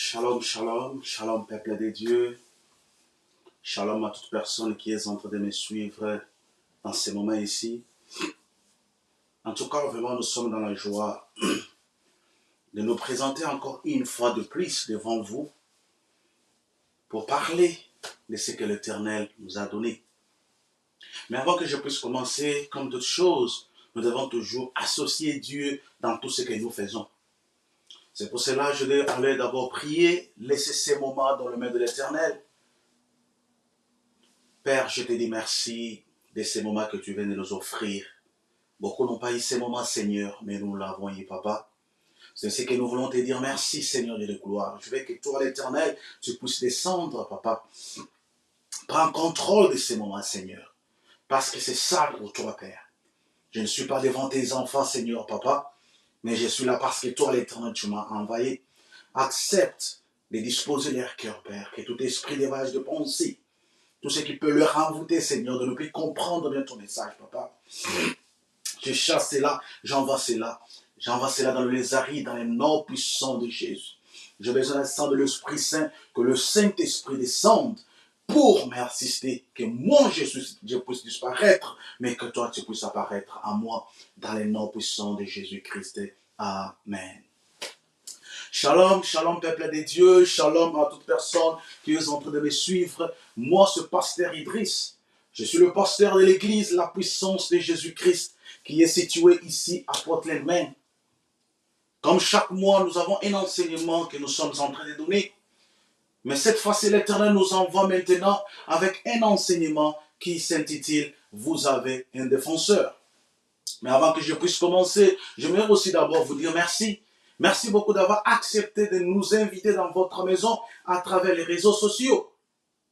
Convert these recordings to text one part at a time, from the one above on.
Shalom, shalom, shalom peuple de Dieu, shalom à toute personne qui est en train de me suivre dans ces moments ici. En tout cas, vraiment, nous sommes dans la joie de nous présenter encore une fois de plus devant vous pour parler de ce que l'Éternel nous a donné. Mais avant que je puisse commencer, comme toute chose, nous devons toujours associer Dieu dans tout ce que nous faisons. C'est pour cela que je vais aller d'abord prier, laisser ces moments dans le main de l'Éternel. Père, je te dis merci de ces moments que tu viens de nous offrir. Beaucoup n'ont pas eu ces moments, Seigneur, mais nous l'avons eu, Papa. C'est ce que nous voulons te dire. Merci, Seigneur de gloire. Je veux que toi, l'Éternel, tu puisses descendre, Papa. Prends contrôle de ces moments, Seigneur. Parce que c'est ça pour toi, Père. Je ne suis pas devant tes enfants, Seigneur, Papa. Mais je suis là parce que toi, l'Éternel, tu m'as envoyé. Accepte de disposer leur cœur, Père. Que tout esprit d'évage de pensée, tout ce qui peut leur envoûter, Seigneur, de ne plus comprendre bien ton message, Papa. Je chasse cela, j'envoie cela. J'envoie cela dans le lézari, dans les noms puissants de Jésus. J'ai besoin d'un sang de l'Esprit Saint, que le Saint-Esprit descende pour m'assister, que moi je puisse disparaître, mais que toi tu puisses apparaître à moi, dans les noms puissants de Jésus-Christ. Amen. Shalom, shalom peuple de Dieu, shalom à toute personne qui est en train de me suivre. Moi, ce pasteur Idriss, je suis le pasteur de l'église, la puissance de Jésus-Christ, qui est située ici à Portland-Maine. Comme chaque mois, nous avons un enseignement que nous sommes en train de donner. Mais cette fois-ci, l'Éternel nous envoie maintenant avec un enseignement qui s'intitule « Vous avez un défenseur ». Mais avant que je puisse commencer, j'aimerais aussi d'abord vous dire merci. Merci beaucoup d'avoir accepté de nous inviter dans votre maison à travers les réseaux sociaux,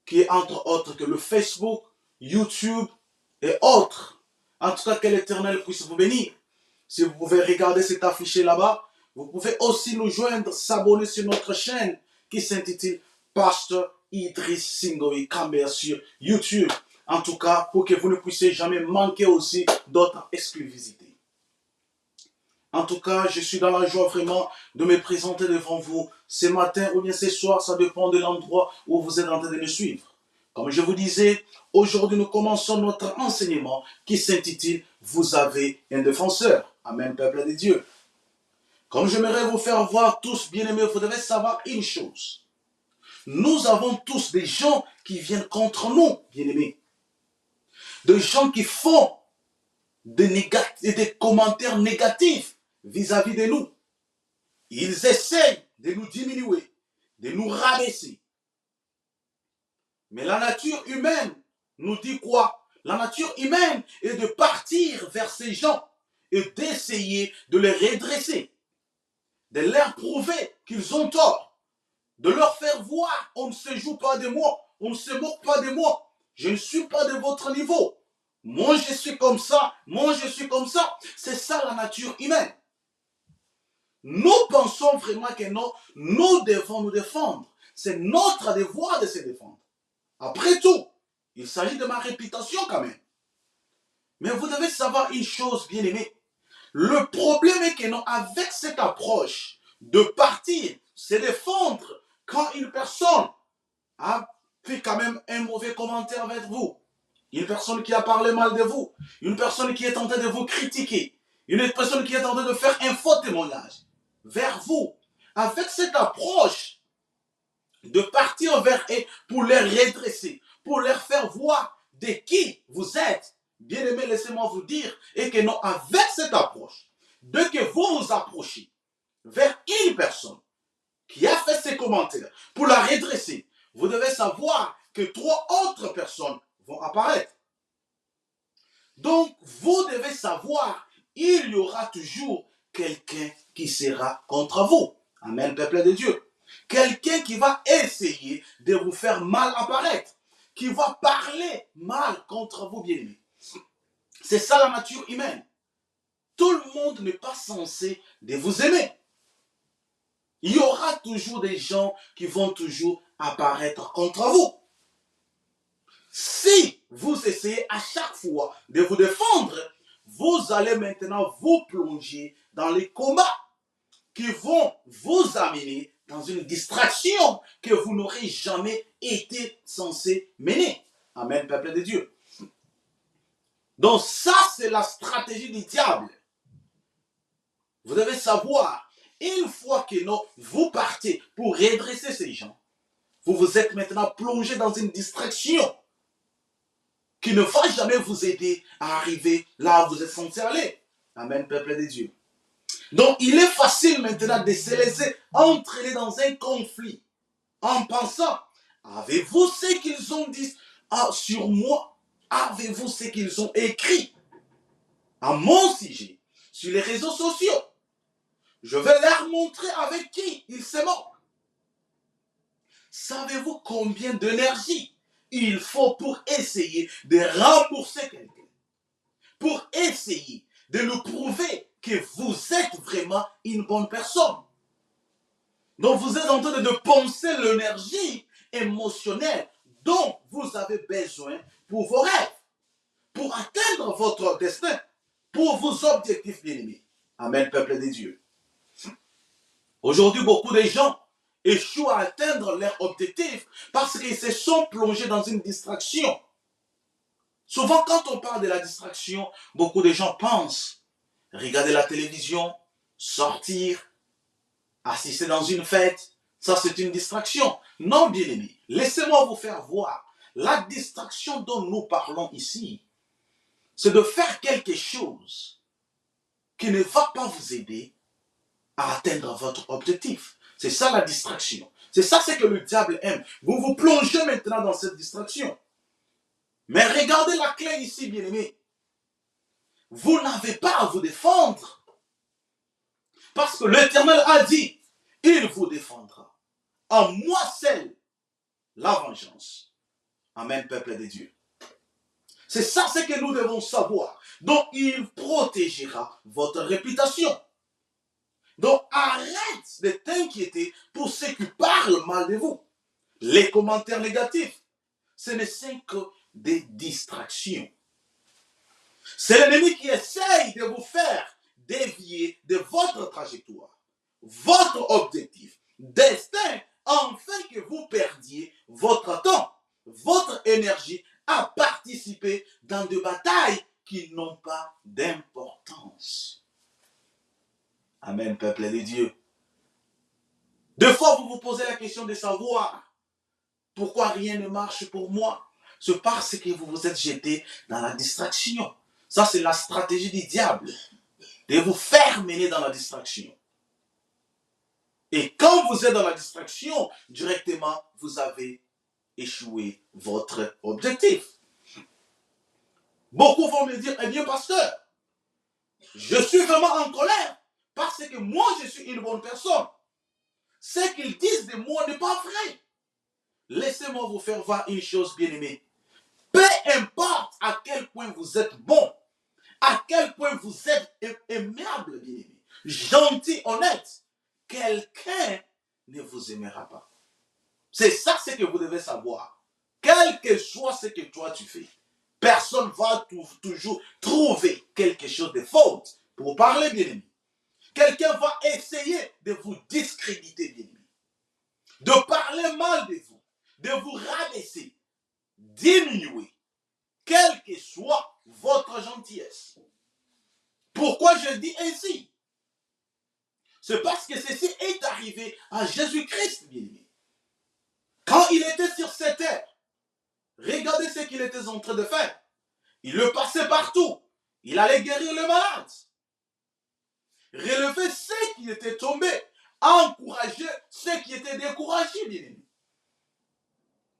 qui est entre autres que le Facebook, YouTube et autres. En tout cas, que l'Éternel puisse vous bénir. Si vous pouvez regarder cet affiché là-bas, vous pouvez aussi nous joindre, s'abonner sur notre chaîne qui s'intitule Pasteur Idriss Singoï Kambert sur YouTube. En tout cas, pour que vous ne puissiez jamais manquer aussi d'autres exclusivités. En tout cas, je suis dans la joie vraiment de me présenter devant vous ce matin ou bien ce soir, ça dépend de l'endroit où vous êtes en train de me suivre. Comme je vous disais, aujourd'hui nous commençons notre enseignement qui s'intitule « Vous avez un défenseur ». Amen, peuple de Dieu. Comme j'aimerais vous faire voir tous, bien-aimés, vous devez savoir une chose. Nous avons tous des gens qui viennent contre nous, bien-aimés. Des gens qui font des commentaires négatifs vis-à-vis de nous. Ils essayent de nous diminuer, de nous rabaisser. Mais la nature humaine nous dit quoi? La nature humaine est de partir vers ces gens et d'essayer de les redresser, de leur prouver qu'ils ont tort, de leur faire voir, on ne se joue pas de moi, on ne se moque pas de moi, je ne suis pas de votre niveau. Moi je suis comme ça, moi je suis comme ça. C'est ça la nature humaine. Nous pensons vraiment que nous devons nous défendre. C'est notre devoir de se défendre. Après tout, il s'agit de ma réputation quand même. Mais vous devez savoir une chose, bien aimé. Le problème est que non, avec cette approche de partir, se défendre quand une personne a fait quand même un mauvais commentaire vers vous, une personne qui a parlé mal de vous, une personne qui est tentée de vous critiquer, une personne qui est tentée de faire un faux témoignage vers vous, avec cette approche de partir vers eux pour les redresser, pour leur faire voir de qui vous êtes. Bien aimé, laissez-moi vous dire, et que non, avec cette approche, dès que vous vous approchez vers une personne qui a fait ces commentaires pour la redresser, vous devez savoir que 3 autres personnes vont apparaître. Donc, vous devez savoir, il y aura toujours quelqu'un qui sera contre vous. Amen, peuple de Dieu. Quelqu'un qui va essayer de vous faire mal apparaître, qui va parler mal contre vous, bien-aimés. C'est ça la nature humaine. Tout le monde n'est pas censé de vous aimer. Il y aura toujours des gens qui vont toujours apparaître contre vous. Si vous essayez à chaque fois de vous défendre, vous allez maintenant vous plonger dans les combats qui vont vous amener dans une distraction que vous n'aurez jamais été censé mener. Amen, peuple de Dieu. Donc ça, c'est la stratégie du diable. Vous devez savoir, une fois que vous partez pour redresser ces gens, vous êtes maintenant plongé dans une distraction qui ne va jamais vous aider à arriver là où vous êtes censé aller. Amen, peuple de Dieu. Donc, il est facile maintenant de se laisser entraîner dans un conflit en pensant, avez-vous ce qu'ils ont dit sur moi? Avez-vous ce qu'ils ont écrit à mon sujet sur les réseaux sociaux? Je vais leur montrer avec qui ils se moquent. Savez-vous combien d'énergie il faut pour essayer de rembourser quelqu'un? Pour essayer de nous prouver que vous êtes vraiment une bonne personne. Donc vous êtes en train de penser l'énergie émotionnelle dont vous avez besoin pour vos rêves, pour atteindre votre destin, pour vos objectifs bien-aimés. Amen, peuple de Dieu. Aujourd'hui, beaucoup de gens échouent à atteindre leurs objectifs parce qu'ils se sont plongés dans une distraction. Souvent, quand on parle de la distraction, beaucoup de gens pensent regarder la télévision, sortir, assister dans une fête, ça c'est une distraction. Non, bien-aimés, laissez-moi vous faire voir. La distraction dont nous parlons ici, c'est de faire quelque chose qui ne va pas vous aider à atteindre votre objectif. C'est ça la distraction. C'est ça ce que le diable aime. Vous vous plongez maintenant dans cette distraction. Mais regardez la clé ici, bien-aimés. Vous n'avez pas à vous défendre. Parce que l'Éternel a dit, il vous défendra. En moi seul, la vengeance. Amen, peuple de Dieu. C'est ça ce que nous devons savoir. Donc, il protégera votre réputation. Donc, arrête de t'inquiéter pour ceux qui parlent mal de vous. Les commentaires négatifs, ce ne sont que des distractions. C'est l'ennemi qui essaye de vous faire dévier de votre trajectoire, votre objectif, destin, afin que vous perdiez votre temps, votre énergie à participer dans des batailles qui n'ont pas d'importance. Amen, peuple de Dieu. Des fois, vous vous posez la question de savoir pourquoi rien ne marche pour moi. C'est parce que vous vous êtes jeté dans la distraction. Ça, c'est la stratégie du diable, de vous faire mener dans la distraction. Et quand vous êtes dans la distraction, directement, vous avez échoué votre objectif. Beaucoup vont me dire, eh bien, pasteur, je suis vraiment en colère parce que moi, je suis une bonne personne. Ce qu'ils disent de moi n'est pas vrai. Laissez-moi vous faire voir une chose, bien-aimée. Peu importe à quel point vous êtes bon, à quel point vous êtes aimable, bien-aimé, gentil, honnête, quelqu'un ne vous aimera pas. C'est ça ce que vous devez savoir. Quel que soit ce que toi tu fais, personne va toujours trouver quelque chose de faute pour parler, bien-aimé. Quelqu'un va essayer de vous discréditer, bien-aimé, de parler mal de vous, de vous rabaisser, diminuer, quelle que soit votre gentillesse. Pourquoi je dis ainsi? C'est parce que ceci est arrivé à Jésus-Christ, bien-aimé. Quand il était sur cette terre, regardez ce qu'il était en train de faire. Il le passait partout. Il allait guérir les malades, relever ceux qui étaient tombés, encourager ceux qui étaient découragés, bien-aimé.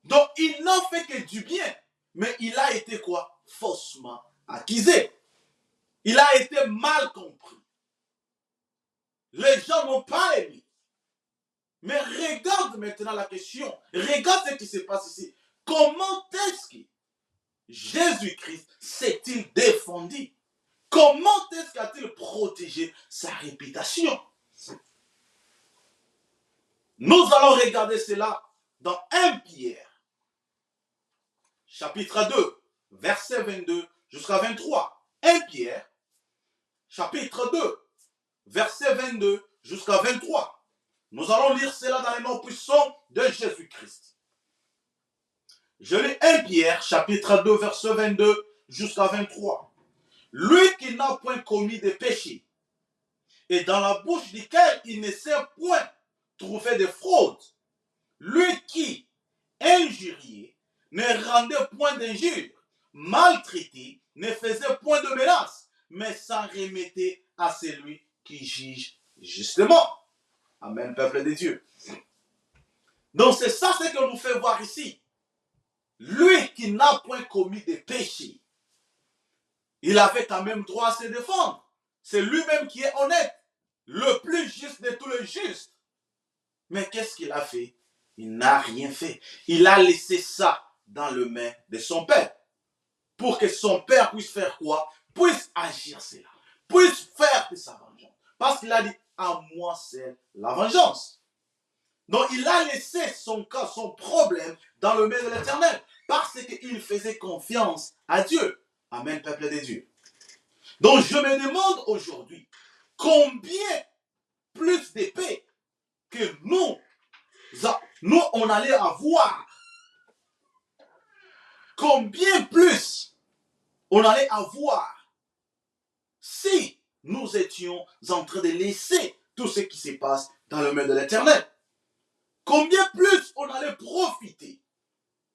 Donc, il n'a fait que du bien, mais il a été quoi? Faussement accusé. Il a été mal compris. Les gens n'ont pas aimé. Mais regarde maintenant la question. Regarde ce qui se passe ici. Comment est-ce que Jésus-Christ s'est-il défendu? Comment est-ce qu'a-t-il protégé sa réputation? Nous allons regarder cela dans 1 Pierre, chapitre 2, verset 22 jusqu'à 23. 1 Pierre, chapitre 2, verset 22 jusqu'à 23. Nous allons lire cela dans les noms puissants de Jésus-Christ. Je lis 1 Pierre, chapitre 2, verset 22 jusqu'à 23. Lui qui n'a point commis de péché, et dans la bouche duquel il ne s'est point trouvé de fraude, lui qui, injurié, ne rendait point d'injure, maltraité, ne faisait point de menace, mais s'en remettait à celui qui juge justement. Amen, peuple de Dieu. Donc c'est ça ce que nous fait voir ici. Lui qui n'a point commis de péché, il avait quand même droit à se défendre. C'est lui-même qui est honnête, le plus juste de tous les justes. Mais qu'est-ce qu'il a fait? Il n'a rien fait. Il a laissé ça dans les mains de son père. Pour que son père puisse faire quoi? Puisse agir cela. Puisse faire de sa vengeance. Parce qu'il a dit, à moi c'est la vengeance. Donc il a laissé son cas, son problème dans le mains de l'Éternel. Parce qu'il faisait confiance à Dieu. Amen, peuple de Dieu. Donc je me demande aujourd'hui, combien plus d'épée que nous on allait avoir, combien plus on allait avoir si nous étions en train de laisser tout ce qui se passe dans le mains de l'Éternel. Combien plus on allait profiter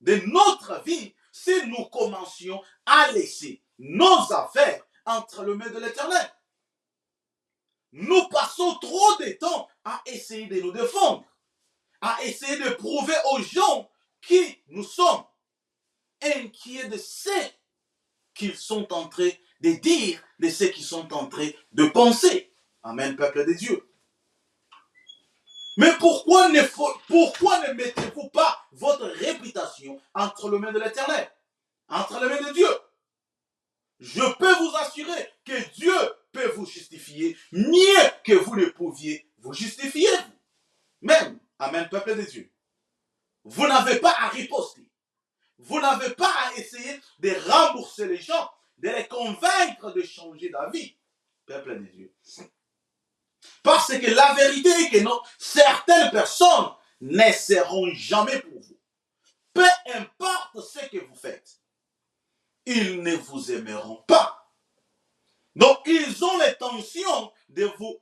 de notre vie si nous commencions à laisser nos affaires entre les mains de l'Éternel. Nous passons trop de temps à essayer de nous défendre, à essayer de prouver aux gens qui nous sommes, inquiets de ce qu'ils sont en train de dire, de ce qu'ils sont en train de penser. Amen, peuple de Dieu. Mais pourquoi ne mettez-vous pas votre réputation entre les mains de l'Éternel, entre les mains de Dieu? Je peux vous assurer que Dieu peut vous justifier mieux que vous ne pouviez vous justifier. Même, amen, peuple de Dieu. Vous n'avez pas à riposter. Vous n'avez pas à essayer de rembourser les gens, de les convaincre de changer d'avis, peuple de Dieu. Parce que la vérité est que non, certaines personnes ne seront jamais pour vous. Peu importe ce que vous faites, ils ne vous aimeront pas. Donc, ils ont l'intention de vous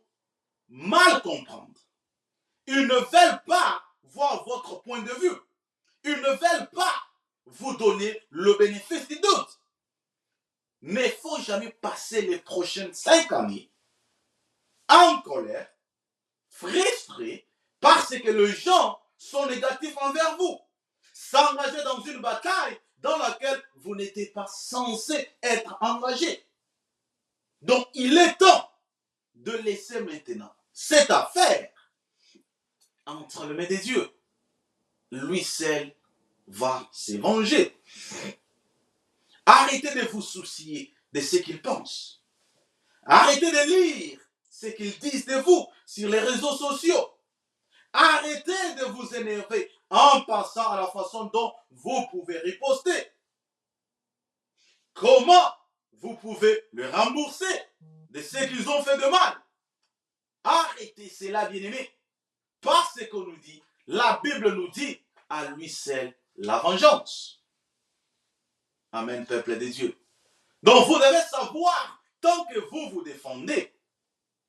mal comprendre. Ils ne veulent pas voir votre point de vue. Ils ne veulent pas vous donner le bénéfice du doute. Il ne faut jamais passer les prochaines 5 années en colère, frustrés, parce que les gens sont négatifs envers vous. S'engager dans une bataille dans laquelle vous n'étiez pas censé être engagé. Donc, il est temps de laisser maintenant cette affaire entre les mains de Dieu. Lui seul va se venger. Arrêtez de vous soucier de ce qu'ils pensent. Arrêtez de lire ce qu'ils disent de vous sur les réseaux sociaux. Arrêtez de vous énerver en passant à la façon dont vous pouvez riposter. Comment vous pouvez le rembourser de ce qu'ils ont fait de mal. Arrêtez cela, bien-aimés. Parce qu'on nous dit, la Bible nous dit, à lui seul la vengeance. Amen, peuple de Dieu. Donc vous devez savoir, tant que vous vous défendez,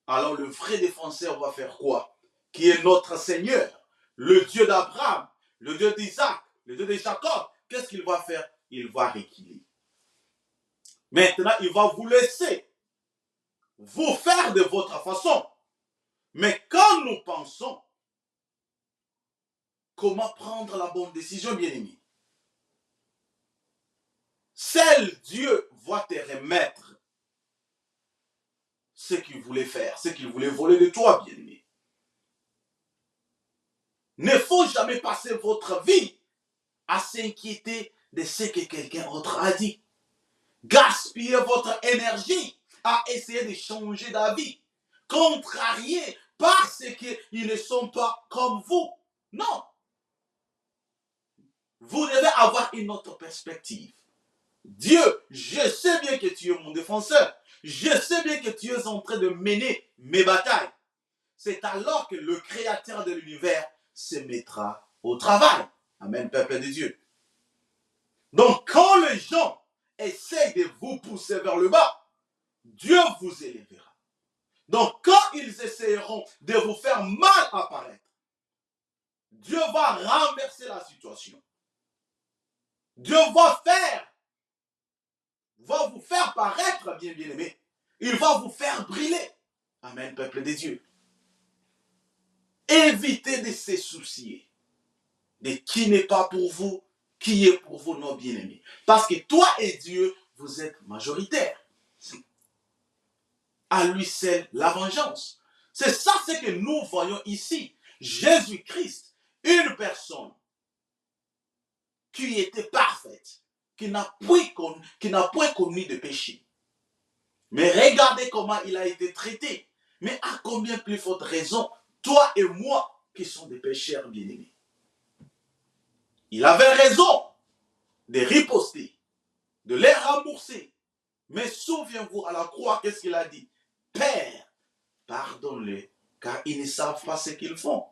alors le vrai défenseur va faire quoi? Qui est notre Seigneur, le Dieu d'Abraham, le Dieu d'Isaac, le Dieu de Jacob. Qu'est-ce qu'il va faire? Il va reculer. Maintenant, il va vous laisser vous faire de votre façon. Mais quand nous pensons comment prendre la bonne décision, bien-aimé, seul Dieu va te remettre ce qu'il voulait faire, ce qu'il voulait voler de toi, bien-aimé. Ne faut jamais passer votre vie à s'inquiéter de ce que quelqu'un d'autre a dit. Gaspillez votre énergie à essayer de changer d'avis. Contrariés parce qu'ils ne sont pas comme vous. Non. Vous devez avoir une autre perspective. Dieu, je sais bien que tu es mon défenseur. Je sais bien que tu es en train de mener mes batailles. c'est alors que le Créateur de l'univers se mettra au travail. Amen, peuple de Dieu. Donc, quand les gens essayent de vous pousser vers le bas, Dieu vous élèvera. Donc, quand ils essayeront de vous faire mal apparaître, Dieu va renverser la situation. Dieu va vous faire paraître bien aimé. Il va vous faire briller. Amen, peuple de Dieu. Évitez de se soucier de qui n'est pas pour vous, qui est pour vous, non bien-aimés. Parce que toi et Dieu, vous êtes majoritaires. À lui seul la vengeance. C'est ça ce que nous voyons ici. Jésus-Christ, une personne qui était parfaite, qui n'a point connu de péché. Mais regardez comment il a été traité. Mais à combien plus forte raison, toi et moi, qui sont des pécheurs bien-aimés. Il avait raison de riposter, de les rembourser. Mais souviens-vous à la croix, qu'est-ce qu'il a dit? Père, pardonne-les, car ils ne savent pas ce qu'ils font.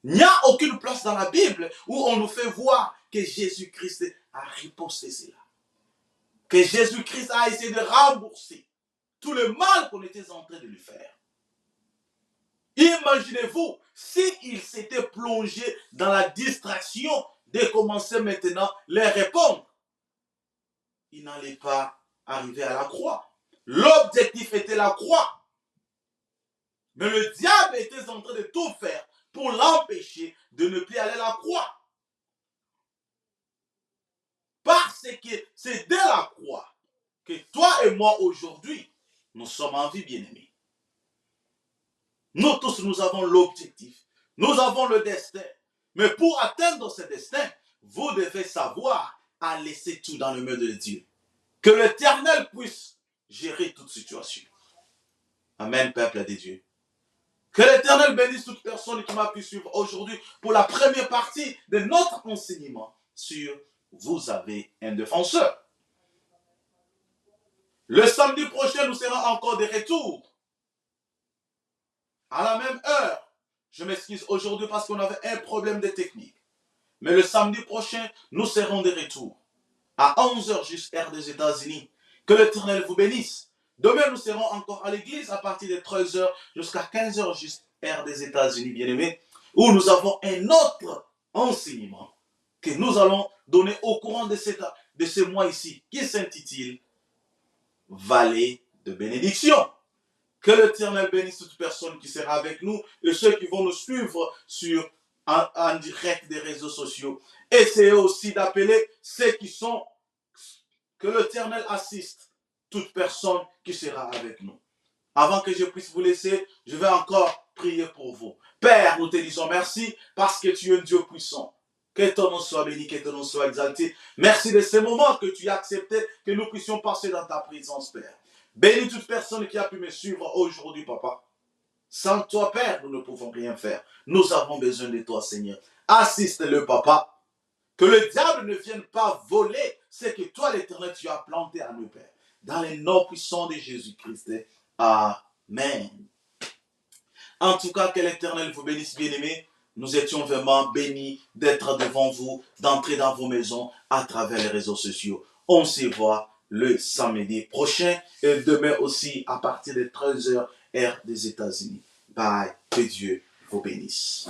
Il n'y a aucune place dans la Bible où on nous fait voir que Jésus-Christ a riposté cela. Que Jésus-Christ a essayé de rembourser tout le mal qu'on était en train de lui faire. Imaginez-vous, s'il s'était plongé dans la distraction de commencer maintenant les répondre, il n'allait pas arriver à la croix. L'objectif était la croix. Mais le diable était en train de tout faire pour l'empêcher de ne plus aller à la croix. Parce que c'est de la croix que toi et moi aujourd'hui, nous sommes en vie, bien-aimés. Nous tous, nous avons l'objectif. Nous avons le destin. Mais pour atteindre ce destin, vous devez savoir à laisser tout dans les mains de Dieu. Que l'Éternel puisse gérer toute situation. Amen, peuple de Dieu. Que l'Éternel bénisse toute personne qui m'a pu suivre aujourd'hui pour la première partie de notre enseignement sur vous avez un défenseur. Le samedi prochain, nous serons encore de retour. À la même heure. Je m'excuse aujourd'hui parce qu'on avait un problème de technique. Mais le samedi prochain, nous serons de retour. À 11h juste heure des États-Unis. Que l'Éternel vous bénisse. Demain, nous serons encore à l'église à partir de 13h jusqu'à 15h juste heure des États-Unis, bien-aimés, où nous avons un autre enseignement que nous allons donner au courant de ce mois ici, qui s'intitule Vallée de bénédiction. Que l'Éternel bénisse toute personne qui sera avec nous et ceux qui vont nous suivre en direct des réseaux sociaux. Essayez aussi d'appeler ceux qui sont, que l'Éternel assiste toute personne qui sera avec nous. Avant que je puisse vous laisser, je vais encore prier pour vous. Père, nous te disons merci parce que tu es un Dieu puissant. Que ton nom soit béni, que ton nom soit exalté. Merci de ces moments que tu as accepté, que nous puissions passer dans ta présence, Père. Bénis toute personne qui a pu me suivre aujourd'hui, Papa. Sans toi, Père, nous ne pouvons rien faire. Nous avons besoin de toi, Seigneur. Assiste-le, Papa. Que le diable ne vienne pas voler ce que toi, l'Éternel, tu as planté à nous, Père. Dans les noms puissants de Jésus-Christ. Amen. En tout cas, que l'Éternel vous bénisse, bien-aimés. Nous étions vraiment bénis d'être devant vous, d'entrer dans vos maisons à travers les réseaux sociaux. On se voit le samedi prochain et demain aussi à partir de 13h, heure des États-Unis. Bye. Que Dieu vous bénisse.